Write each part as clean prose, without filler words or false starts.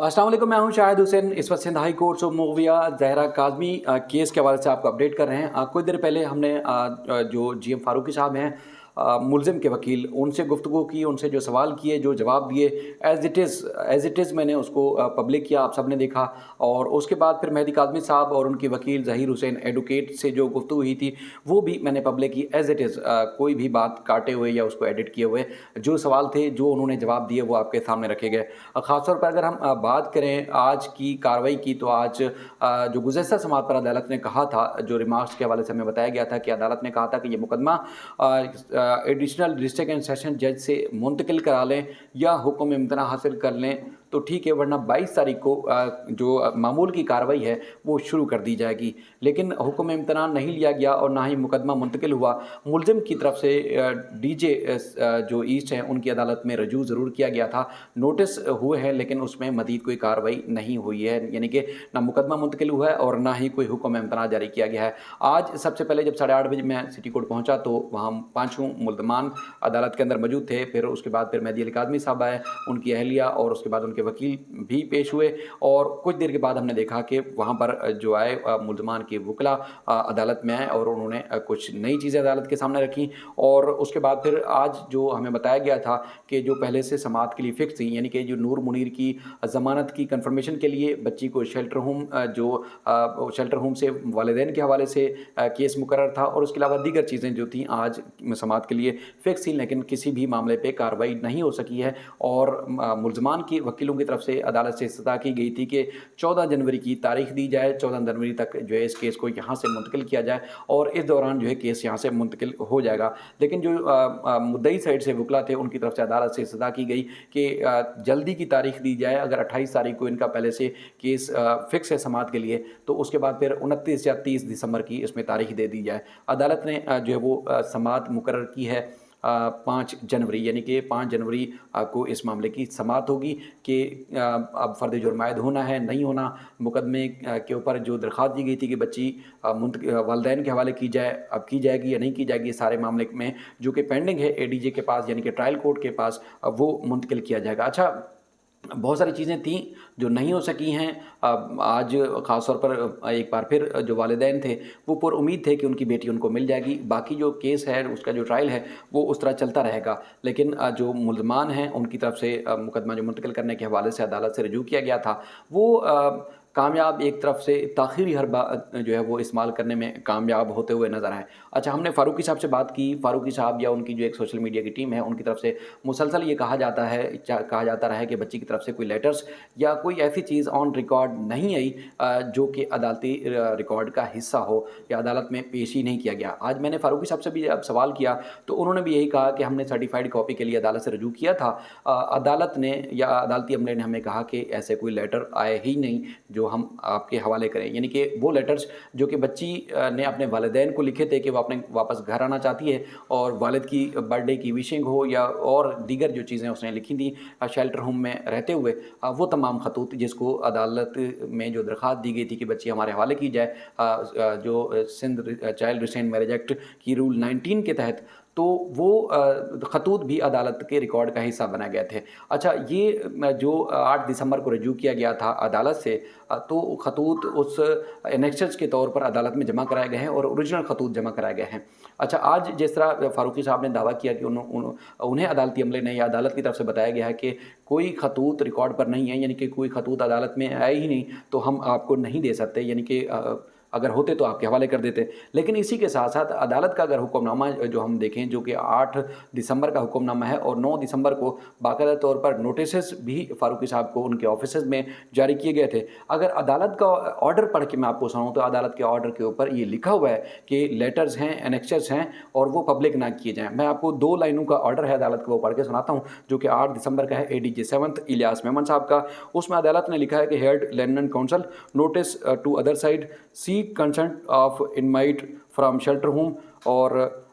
अस्सलाम वालेकुम, मैं हूं शाहिद हुसैन। इस वक्त सिंध हाई कोर्ट से मोविया जहरा काज़मी केस के हवाले से आपको अपडेट कर रहे हैं। कुछ देर पहले हमने जो जीएम फारूकी साहब हैं, मुलजिम के वकील, उनसे गुफ्तगू की, उनसे जो सवाल किए, जो जवाब दिए, एज़ इट इज़ मैंने उसको पब्लिक किया, आप सब ने देखा। और उसके बाद फिर मेहदी काज़मी साहब और उनके वकील ज़हीर हुसैन एडवोकेट से जो गुफ्तगू हुई थी वो भी मैंने पब्लिक की एज़ इट इज़, कोई भी बात काटे हुए या उसको एडिट किए हुए। जो सवाल थे, जो उन्होंने जवाब दिए, वो आपके सामने रखे गए। ख़ास तौर पर अगर हम बात करें आज की कार्रवाई की, तो आज जो गुज़श्ता समाअत पर अदालत ने कहा था, जो रिमार्क्स के हवाले से हमें बताया गया था कि अदालत ने कहा था कि ये मुकदमा एडिशनल डिस्ट्रिक्ट एंड सेशन जज से मुंतकिल करा लें या हुक्म इम्तना हासिल कर लें तो ठीक है, वरना 22 तारीख को जो मामूल की कार्रवाई है वो शुरू कर दी जाएगी। लेकिन हुक्म इम्तना नहीं लिया गया और ना ही मुकदमा मुंतकिल हुआ। मुलजिम की तरफ से डीजे जो ईस्ट हैं उनकी अदालत में रजू ज़रूर किया गया था, नोटिस हुए हैं, लेकिन उसमें मज़ीद कोई कार्रवाई नहीं हुई है। यानी कि ना मुकदमा मुंतकिल हुआ है और ना ही कोई हुक्म इम्तना जारी किया गया है। आज सबसे पहले जब 8:30 बजे मैं सिटी कोर्ट पहुँचा तो वहाँ पाँचों मुल्ज़मान अदालत के अंदर मौजूद थे। फिर उसके बाद फिर मेहदी अली काज़मी साहब आए, उनकी अहलिया और उसके बाद उनके वकील भी पेश हुए। और कुछ देर के बाद हमने देखा कि वहाँ पर जो आए मुल्ज़मान के वकला अदालत में आए और उन्होंने कुछ नई चीज़ें अदालत के सामने रखी। और उसके बाद फिर आज जो हमें बताया गया था कि जो पहले से समाअत के लिए फ़िक्स थी, यानी कि जो नूर मुनीर की ज़मानत की कन्फर्मेशन के लिए बच्ची को शेल्टर होम शेल्टर होम से वालिदैन के हवाले से केस मुकर्रर था, और उसके अलावा दीगर चीज़ें जो थी आज समाअत के लिए फ़िक्स थी, लेकिन किसी भी मामले पे कार्रवाई नहीं हो सकी है। और मुल्ज़मान के वकीलों की तरफ से अदालत से इस्तदा की गई थी कि 14 जनवरी की तारीख दी जाए, 14 जनवरी तक जो है इस केस को यहाँ से मुंतकिल किया जाए और इस दौरान जो है केस यहाँ से मुंतकिल हो जाएगा। लेकिन जो मुद्दई साइड से वकला थे उनकी तरफ से अदालत से इस्तदा की गई कि जल्दी की तारीख दी जाए। अगर 28 तारीख को इनका पहले से केस फ़िक्स है समाअत के लिए, तो उसके बाद फिर 29 या 30 दिसंबर की इसमें तारीख दे दी जाए। अदालत ने जो है वो समाअत मुकर्रर की है 5 जनवरी, यानी कि 5 जनवरी को इस मामले की समाअत होगी कि अब फ़र्द जुर्म आयद होना है नहीं होना। मुकदमे के ऊपर जो दरख्वास्त दी गई थी कि बच्ची वालिदैन के हवाले की जाए, अब की जाएगी या नहीं की जाएगी, सारे मामले में जो कि पेंडिंग है एडीजे के पास, यानी कि ट्रायल कोर्ट के पास, वो मुंतकिल किया जाएगा। अच्छा, बहुत सारी चीज़ें थीं जो नहीं हो सकी हैं। आज ख़ास तौर पर एक बार फिर जो वालिदैन थे वो पुरउम्मीद थे कि उनकी बेटी उनको मिल जाएगी। बाकी जो केस है, उसका जो ट्रायल है, वो उस तरह चलता रहेगा। लेकिन जो मुल्ज़मान हैं उनकी तरफ से मुकदमा जो मुंतकिल करने के हवाले से अदालत से रजू किया गया था, वो कामयाब, एक तरफ से ताख़ीरी हरबा जो है वो इस्तेमाल करने में कामयाब होते हुए नज़र आए। अच्छा, हमने फ़ारूकी साहब से बात की। फ़ारूकी साहब या उनकी जो एक सोशल मीडिया की टीम है उनकी तरफ से मुसलसल ये कहा जाता रहा है कि बच्ची की तरफ से कोई लेटर्स या कोई ऐसी चीज़ ऑन रिकॉर्ड नहीं आई जो कि अदालती रिकॉर्ड का हिस्सा हो या अदालत में पेश ही नहीं किया गया। आज मैंने फ़ारूकी साहब से भी जब सवाल किया तो उन्होंने भी यही कहा कि हमने सर्टिफाइड कॉपी के लिए अदालत से रजू किया था। अदालत ने या अदालती अमले ने हमें कहा कि ऐसे कोई लेटर आए ही नहीं जो हम आपके हवाले करें। यानी कि वो लेटर्स जो कि बच्ची ने अपने वालिदैन को लिखे थे कि वो अपने वापस घर आना चाहती है और वालिद की बर्थडे की विशिंग हो या और दीगर जो चीज़ें उसने लिखी थी शेल्टर होम में रहते हुए, वो तमाम खतूत जिसको अदालत में जो दरख्वास्त दी गई थी कि बच्ची हमारे हवाले की जाए, जो Sindh child restraint marriage act की रूल 19 के तहत, तो वो खतूत भी अदालत के रिकॉर्ड का हिस्सा बना गए थे। अच्छा, ये जो 8 दिसंबर को रजू किया गया था अदालत से, तो खतूत उस एनेक्सर्स के तौर पर अदालत में जमा कराए गए हैं और ओरिजिनल खतूत जमा कराए गए हैं। अच्छा, आज जिस तरह फ़ारूकी साहब ने दावा किया कि उन्हें अदालती अमले ने या अदालत की तरफ से बताया गया है कि कोई खतूत रिकॉर्ड पर नहीं है, यानी कि कोई खतूत अदालत में आए ही नहीं, तो हम आपको नहीं दे सकते, यानी कि अगर होते तो आपके हवाले कर देते। लेकिन इसी के साथ साथ अदालत का अगर हुक्मनामा जो हम देखें, जो कि 8 दिसंबर का हुक्मनामा है और 9 दिसंबर को बाकायदा तौर पर नोटिसेस भी फ़ारूकी साहब को उनके ऑफिसेज़ में जारी किए गए थे। अगर अदालत का ऑर्डर पढ़ के मैं आपको सुनाऊँ तो अदालत के ऑर्डर के ऊपर ये लिखा हुआ है कि लेटर्स हैं, एनेक्सर्स हैं और वो पब्लिक ना किए जाएँ। मैं आपको 2 लाइनों का ऑर्डर है अदालत का, वो पढ़ के सुनाता हूँ, जो कि 8 दिसंबर का है, एडीजे 7th इलियास मेमन साहब का। उसमें अदालत ने लिखा है कि head land council notice to other side see consent of inmate from shelter home or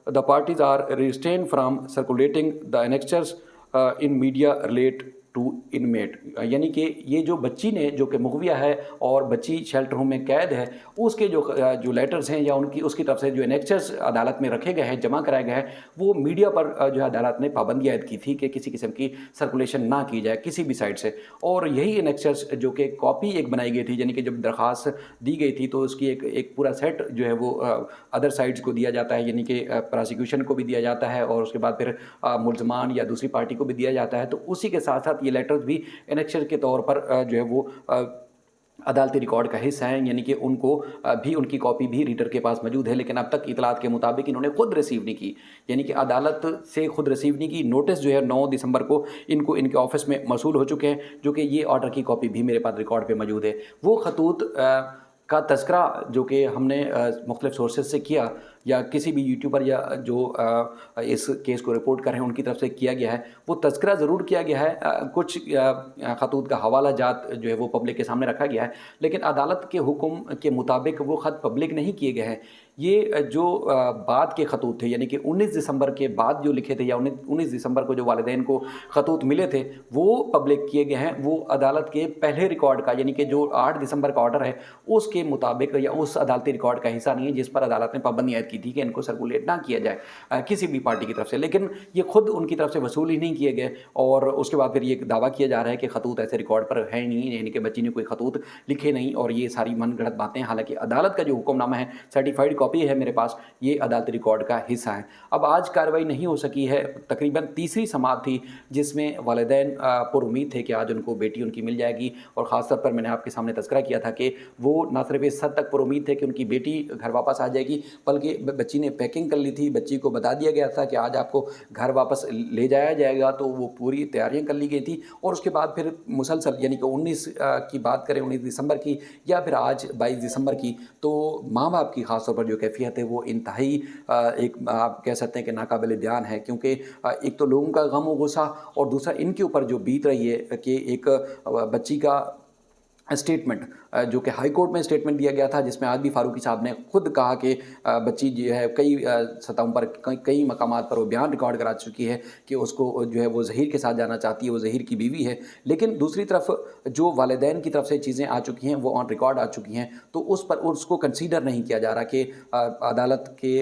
the parties are restrained from circulating the annexures in media relate to inmate, यानी कि ये जो बच्ची ने जो कि मुगविया है और बच्ची शेल्टर होम में कैद है, उसके जो लेटर्स हैं या उसकी तरफ से जो एनेक्चर्स अदालत में रखे गए हैं, जमा कराए गए हैं, वो मीडिया पर जो है अदालत ने पाबंदी आयद की थी कि किसी किस्म की सर्कुलेशन ना की जाए किसी भी साइड से। और यही एनेक्चर्स जो कि कॉपी एक बनाई गई थी, यानी कि जब दरख्वास्त दी गई थी तो उसकी एक पूरा सेट जो है वो अदर साइड्स को दिया जाता है, यानी कि प्रोसिक्यूशन को भी दिया जाता है और उसके बाद फिर मुल्ज़मान या दूसरी पार्टी को भी दिया जाता है। तो उसी के साथ साथ ये लेटर्स भी एनेक्चर के तौर पर जो है वो अदालती रिकॉर्ड का हिस्सा है, यानी कि उनको भी उनकी कॉपी भी रीडर के पास मौजूद है। लेकिन अब तक इतलात के मुताबिक इन्होंने खुद रिसीव नहीं की, यानी कि अदालत से खुद रिसीव नहीं की। नोटिस जो है 9 दिसंबर को इनको इनके ऑफिस में मौसूल हो चुके हैं, जो कि ये ऑर्डर की कॉपी भी मेरे पास रिकॉर्ड पे मौजूद है। वो खतूत का तज़किरा जो कि हमने मुख्तलिफ सोर्सेज से किया या किसी भी यूट्यूबर या जो इस केस को रिपोर्ट कर रहे हैं उनकी तरफ से किया गया है, वो तज़किरा ज़रूर किया गया है, कुछ खतूत का हवाला जात जो है वो पब्लिक के सामने रखा गया है, लेकिन अदालत के हुक्म के मुताबिक वो ख़त पब्लिक नहीं किए गए हैं। ये जो बाद के खतूत थे, यानी कि 19 दिसंबर के बाद जो लिखे थे या 19 दिसंबर को जो वालिदैन को खतूत मिले थे वो पब्लिक किए गए हैं। वो अदालत के पहले रिकॉर्ड का, यानी कि जो 8 दिसंबर का ऑर्डर है उसके मुताबिक या उस अदालती रिकॉर्ड का हिस्सा नहीं है जिस पर अदालत ने पाबंदी आयद की थी कि इनको सर्कुलेट ना किया जाए किसी भी पार्टी की तरफ से। लेकिन ये खुद उनकी तरफ से वसूल ही नहीं किए गए और उसके बाद फिर ये दावा किया जा रहा है कि खतूत ऐसे रिकॉर्ड पर है नहीं, यानी कि बच्ची ने कोई खतूत लिखे नहीं और ये सारी मनगढ़ंत बातें। हालांकि अदालत का जो हुक्मनामा है, सर्टिफाइड कॉपी है मेरे पास, ये अदालती रिकॉर्ड का हिस्सा है। अब आज कार्रवाई नहीं हो सकी है, तकरीबन तीसरी समाअत थी जिसमें वालिदैन पर उम्मीद थे कि आज उनको बेटी उनकी मिल जाएगी और ख़ास तौर पर मैंने आपके सामने तज़किरा किया था कि वो न सिर्फ इस हद तक पर उम्मीद थे कि उनकी बेटी घर वापस आ जाएगी, बल्कि बच्ची ने पैकिंग कर ली थी। बच्ची को बता दिया गया था कि आज आपको घर वापस ले जाया जाएगा, तो वो पूरी तैयारियां कर ली गई थी। और उसके बाद फिर मुसलसल, यानी कि 19 की बात करें, 19 दिसंबर की या फिर आज 22 दिसंबर की, तो माँ बाप की ख़ास तौर पर जो कैफियत है वो इंतहाई एक आप कह सकते हैं कि नाकाबिल बयान है। क्योंकि एक तो लोगों का गम व गुस्सा और दूसरा इनके ऊपर जो बीत रही है कि एक बच्ची का स्टेटमेंट जो कि हाई कोर्ट में स्टेटमेंट दिया गया था, जिसमें आज भी फारूकी साहब ने खुद कहा कि बच्ची जो है कई सतहों पर कई मकामात पर वो बयान रिकॉर्ड करा चुकी है कि उसको जो है वो ज़हीर के साथ जाना चाहती है, वो ज़हीर की बीवी है। लेकिन दूसरी तरफ जो वालिदैन की तरफ से चीज़ें आ चुकी हैं वो ऑन रिकॉर्ड आ चुकी हैं, तो उस पर उसको कंसीडर नहीं किया जा रहा कि अदालत के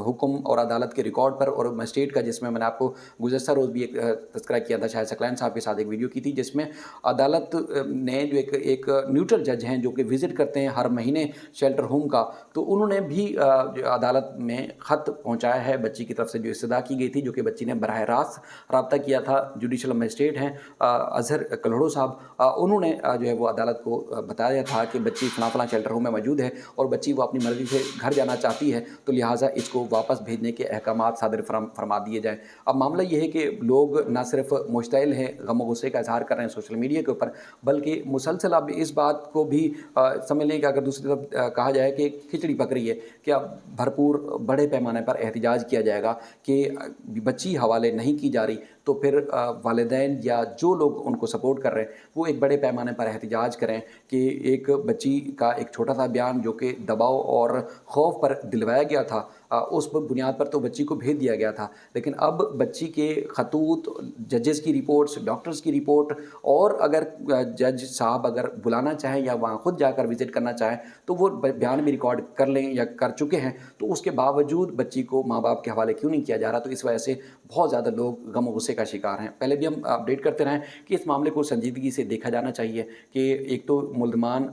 हुक्म और अदालत के रिकॉर्ड पर और मजिस्ट्रेट का, जिसमें मैंने आपको गुज़श्ता रोज़ भी एक तज़किरा किया था, शायद सकलैन साहब के साथ एक वीडियो की थी, जिसमें अदालत ने जो एक न्यूट्रल जज हैं जो कि विज़िट करते हैं हर महीने शेल्टर होम का, तो उन्होंने भी जो अदालत में ख़त पहुंचाया है बच्ची की तरफ से जो इस्तदा की गई थी, जो कि बच्ची ने बराह रास्त रब्ता किया था। जुडिशल मजिस्ट्रेट हैं अजहर कल्हड़ो साहब, उन्होंने जो है वो अदालत को बताया था कि बच्ची फलां फलां शेल्टर होम में मौजूद है और बच्ची वो अपनी मर्ज़ी से घर जाना चाहती है, तो लिहाजा इसको वापस भेजने के अहकामात सादर फरमा दिए जाएँ। अब मामला ये है कि लोग न सिर्फ मुश्तइल हैं, गम व गुस्से का इजहार कर रहे हैं सोशल मीडिया के ऊपर, बल्कि मुसलसल अब इस बात को भी समझ लें कि अगर दूसरी तरफ कहा जाए कि खिचड़ी पक रही है, कि अब भरपूर बड़े पैमाने पर एहतिजाज किया जाएगा कि बच्ची हवाले नहीं की जा रही, तो फिर वालिदैन या जो लोग उनको सपोर्ट कर रहे हैं वो एक बड़े पैमाने पर एहतिजाज करें कि एक बच्ची का एक छोटा सा बयान जो कि दबाव और खौफ पर दिलवाया गया था, उस बुनियाद पर तो बच्ची को भेज दिया गया था। लेकिन अब बच्ची के खतूत, जजेस की रिपोर्ट्स, डॉक्टर्स की रिपोर्ट, और अगर जज साहब अगर बुलाना चाहें या वहाँ खुद जाकर विज़िट करना चाहें तो वो बयान भी रिकॉर्ड कर लें या कर चुके हैं, तो उसके बावजूद बच्ची को माँ बाप के हवाले क्यों नहीं किया जा रहा। तो इस वजह से बहुत ज़्यादा लोग गम और गुस्से का शिकार हैं। पहले भी हम अपडेट करते रहें कि इस मामले को संजीदगी से देखा जाना चाहिए कि एक तो मुल्ज़मान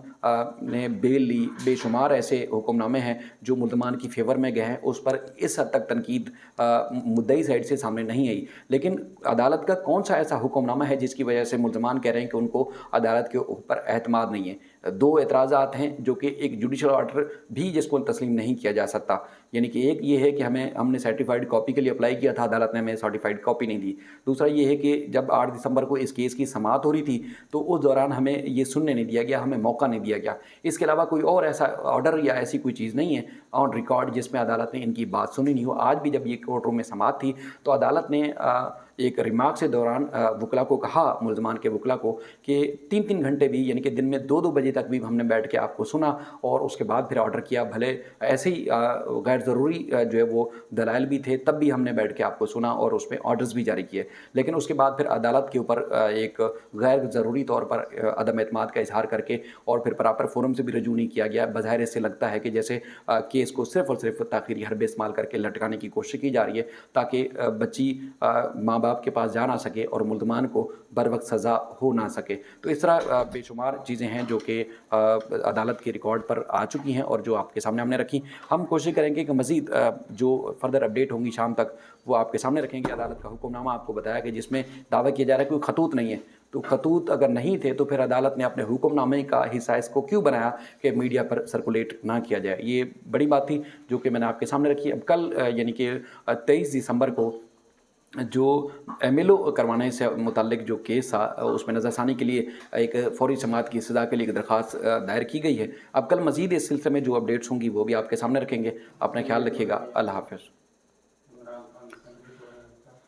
ने बेल ली, बेशुमार ऐसे हुक्मनामे हैं जो मुल्ज़मान की फेवर में गए हैं, उस पर इस हद तक तनकीद मुद्दई साइड से सामने नहीं आई। लेकिन अदालत का कौन सा ऐसा हुक्मनामा है जिसकी वजह से मुल्ज़मान कह रहे हैं कि उनको अदालत के ऊपर एतमाद नहीं है। दो एतराज़ात हैं जो कि एक जुडिशल ऑर्डर भी जिसको तस्लीम नहीं किया जा सकता, यानी कि एक ये है कि हमने सर्टिफाइड कॉपी के लिए अप्लाई किया था, अदालत ने हमें सर्टिफाइड कॉपी नहीं दी। दूसरा ये है कि जब 8 दिसंबर को इस केस की समाअत हो रही थी तो उस दौरान हमें ये सुनने नहीं दिया गया, हमें मौका नहीं दिया गया। इसके अलावा कोई और ऐसा ऑर्डर या ऐसी कोई चीज़ नहीं है ऑन रिकॉर्ड जिसमें अदालत ने इनकी बात सुनी नहीं हो। आज भी जब ये कोर्ट रूम में समाअत थी तो अदालत ने एक रिमार्क से दौरान वकला को कहा, मुल्ज़मान के वकला को, कि 3-3 घंटे भी, यानी कि दिन में 2-2 बजे तक भी हमने बैठ के आपको सुना और उसके बाद फिर ऑर्डर किया। भले ऐसे ही गैर ज़रूरी जो है वो दलाइल भी थे, तब भी हमने बैठ के आपको सुना और उसमें ऑर्डर्स भी जारी किए। लेकिन उसके बाद फिर अदालत के ऊपर एक गैर ज़रूरी तौर पर अदम एतमाद का इज़हार करके और फिर प्रॉपर फोरम से भी रजू नहीं किया गया। बज़ाहिर इससे लगता है कि जैसे केस को सिर्फ़ और सिर्फ ताख़ीरी हरबे इस्तेमाल करके लटकाने की कोशिश की जा रही है, ताकि बच्ची माँ बाप के पास जा ना सके और मुल्ज़मान को बर वक्त सज़ा हो ना सके। तो इस तरह बेशुमार चीज़ें हैं जो कि अदालत के रिकॉर्ड पर आ चुकी हैं और जो आपके सामने हमने रखी। हम कोशिश करेंगे कि मज़ीद जो फर्दर अपडेट होंगी शाम तक वो आपके सामने रखेंगे। अदालत का हुक्मनामा आपको बताया कि जिसमें दावा किया जा रहा है कोई खतूत नहीं है, तो खतूत अगर नहीं थे तो फिर अदालत ने अपने हुक्मनामे का हिस्सा इसको क्यों बनाया कि मीडिया पर सर्कुलेट ना किया जाए। ये बड़ी बात थी जो कि मैंने आपके सामने रखी। अब कल यानी कि 23 दिसंबर को जो एमएलओ करवाने से मुताल्लिक जो केस था उसमें नज़रसानी के लिए एक फौरी समाअत की सज़ा के लिए एक दरख्वास्त दायर की गई है। अब कल मज़ीद इस सिलसिले में जो अपडेट्स होंगी वो भी आपके सामने रखेंगे। अपना ख्याल रखिएगा। अल्लाह हाफ़िज़।